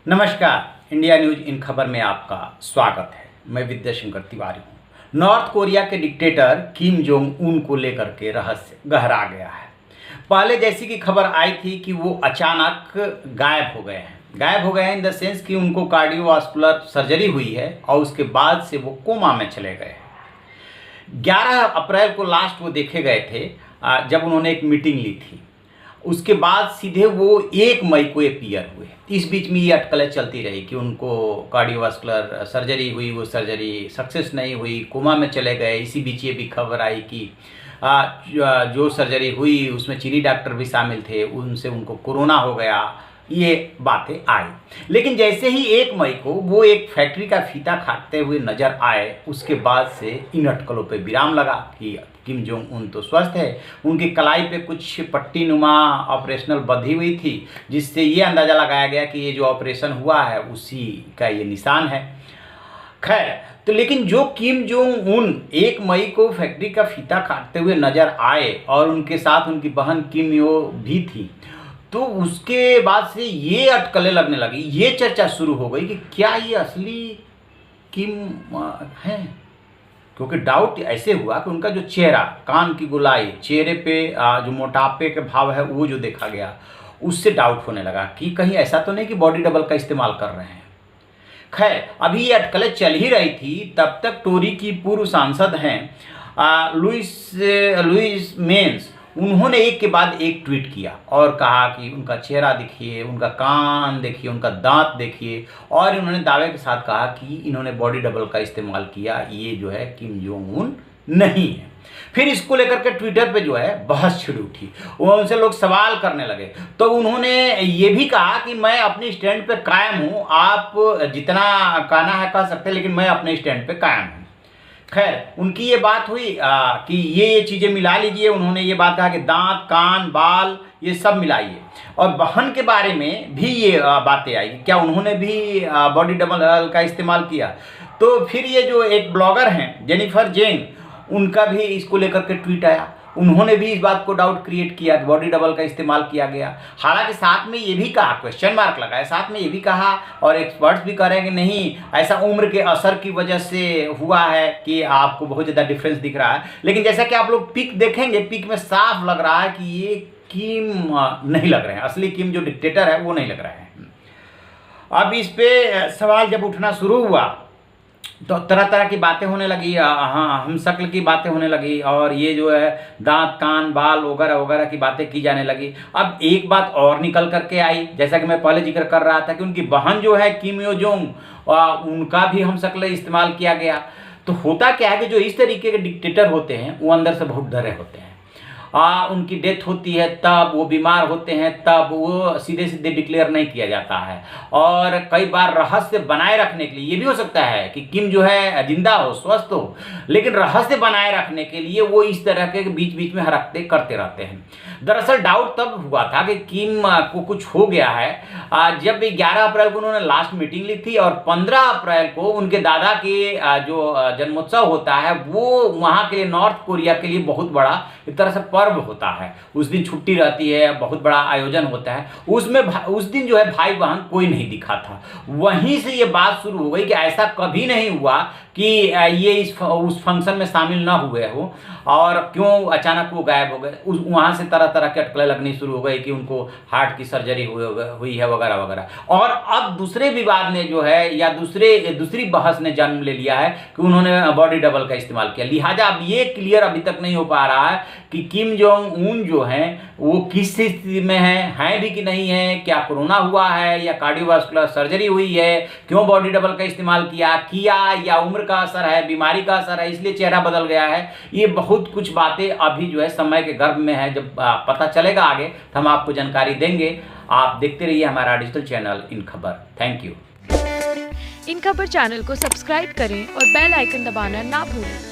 नमस्कार, India news in खबर में आपका स्वागत है। मैं विद्याशंकर तिवारी हूँ। नॉर्थ कोरिया के डिक्टेटर किम जोंग उन को लेकर के रहस्य गहरा गया है। पहले जैसी की खबर आई थी कि वो अचानक गायब हो गए हैं इन द सेंस कि उनको कार्डियोवास्कुलर सर्जरी हुई है और उसके बाद से वो कोमा में चले गए हैं। 11 अप्रैल को लास्ट वो देखे गए थे जब उन्होंने एक मीटिंग ली थी। उसके बाद सीधे वो 1 मई को अपीयर हुए। इस बीच में ये अटकलें चलती रही कि उनको कार्डियोवास्कुलर सर्जरी हुई, वो सर्जरी सक्सेस नहीं हुई, कोमा में चले गए। इसी बीच ये भी खबर आई कि जो सर्जरी हुई उसमें चीनी डॉक्टर भी शामिल थे, उनसे उनको कोरोना हो गया। ये बातें आई, लेकिन जैसे ही 1 मई को वो एक फैक्ट्री का फीता काटते हुए नजर आए, उसके बाद से इन अटकलों पे विराम लगा कि किम जोंग उन तो स्वस्थ है। उनकी कलाई पे कुछ पट्टी नुमा ऑपरेशनल बंधी हुई थी, जिससे ये अंदाज़ा लगाया गया कि ये जो ऑपरेशन हुआ है उसी का ये निशान है। खैर, तो लेकिन जो किम जोंग उन 1 मई को फैक्ट्री का फीता काटते हुए नजर आए और उनके साथ उनकी बहन किम यो भी थी, तो उसके बाद से ये अटकलें लगने लगी। ये चर्चा शुरू हो गई कि क्या ये असली किम हैं, क्योंकि डाउट ऐसे हुआ कि उनका जो चेहरा, कान की गोलाई, चेहरे पे जो मोटापे के भाव है वो जो देखा गया, उससे डाउट होने लगा कि कहीं ऐसा तो नहीं कि बॉडी डबल का इस्तेमाल कर रहे हैं। खैर, अभी ये अटकलें चल ही रही थी, तब तक टोरी की पूर्व सांसद हैं लुइस मेंस, उन्होंने एक के बाद एक ट्वीट किया और कहा कि उनका चेहरा देखिए, उनका कान देखिए, उनका दांत देखिए, और इन्होंने दावे के साथ कहा कि इन्होंने बॉडी डबल का इस्तेमाल किया, ये जो है किम जोंग उन नहीं है। फिर इसको लेकर के ट्विटर पे जो है बहस छिड़ उठी, वो उनसे लोग सवाल करने लगे। तो उन्होंने ये भी कहा कि मैं अपनी स्टैंड पे कायम हूँ, आप जितना कहना है कह सकते हैं, लेकिन मैं अपने स्टैंड पे कायम हूँ। खैर, उनकी ये बात हुई कि ये चीज़ें मिला लीजिए। उन्होंने ये बात कहा कि दांत, कान, बाल ये सब मिलाइए। और बहन के बारे में भी ये बातें आई, क्या उन्होंने भी बॉडी डबल का इस्तेमाल किया। तो फिर ये जो एक ब्लॉगर हैं जेनिफर जेंग, उनका भी इसको लेकर के ट्वीट आया। उन्होंने भी इस बात को डाउट क्रिएट किया कि बॉडी डबल का इस्तेमाल किया गया। हालांकि साथ में ये भी कहा, क्वेश्चन मार्क लगाया, साथ में ये भी कहा और एक्सपर्ट्स भी कह रहे हैं कि नहीं, ऐसा उम्र के असर की वजह से हुआ है कि आपको बहुत ज़्यादा डिफरेंस दिख रहा है। लेकिन जैसा कि आप लोग पिक देखेंगे, पिक में साफ लग रहा है कि ये किम नहीं लग रहे हैं, असली किम जो डिक्टेटर है वो नहीं लग रहे हैं। अब इस पे सवाल जब उठना शुरू हुआ तो तरह तरह की बातें होने लगी, हाँ, हम शक्ल की बातें होने लगी, और ये जो है दांत, कान, बाल वगैरह वगैरह की बातें की जाने लगी। अब एक बात और निकल करके आई, जैसा कि मैं पहले जिक्र कर रहा था कि उनकी बहन जो है किम यो जोंग, उनका भी हम शक्ल इस्तेमाल किया गया। तो होता क्या है कि जो इस तरीके के डिक्टेटर होते हैं वो अंदर से बहुत डरे होते हैं। उनकी डेथ होती है तब, वो बीमार होते हैं तब, वो सीधे सीधे डिक्लेयर नहीं किया जाता है। और कई बार रहस्य बनाए रखने के लिए, ये भी हो सकता है कि किम जो है जिंदा हो, स्वस्थ हो, लेकिन रहस्य बनाए रखने के लिए वो इस तरह के बीच बीच में हरकतें करते रहते हैं। दरअसल डाउट तब हुआ था कि किम को कुछ हो गया है जब 11 अप्रैल को उन्होंने लास्ट मीटिंग ली थी और 15 अप्रैल को उनके दादा के जो जन्मोत्सव होता है वो वहाँ के लिए, नॉर्थ कोरिया के लिए बहुत बड़ा एक तरह से पर्व होता है। उस दिन छुट्टी रहती है, बहुत बड़ा आयोजन होता है। उसमें उस दिन जो है भाई बहन कोई नहीं दिखा था। वहीं से ये बात शुरू हो गई कि ऐसा कभी नहीं हुआ कि ये उस फंक्शन में शामिल ना हुए हो, और क्यों अचानक वो गायब हो गए। वहाँ से तरह तरह के अटकलें लगनी शुरू हो गई कि उनको हार्ट की सर्जरी हुई है वगैरह वगैरह। और अब दूसरे विवाद ने जो है, या दूसरी बहस ने जन्म ले लिया है कि उन्होंने बॉडी डबल का इस्तेमाल किया। लिहाजा अब ये क्लियर अभी तक नहीं हो पा रहा है कि किम जोंग उन जो हैं वो किस स्थिति में हैं भी कि नहीं है, क्या कोरोना हुआ है या कार्डियोवास्कुलर सर्जरी हुई है, क्यों बॉडी डबल का इस्तेमाल किया या उम्र का असर है, बीमारी का असर है, इसलिए चेहरा बदल गया है। ये बहुत कुछ बातें अभी जो है समय के गर्भ में है। जब पता चलेगा आगे तो हम आपको जानकारी देंगे। आप देखते रहिए हमारा डिजिटल चैनल इन खबर। Thank you. इन खबर चैनल को सब्सक्राइब करें और बेल आइकन दबाना ना भूलें।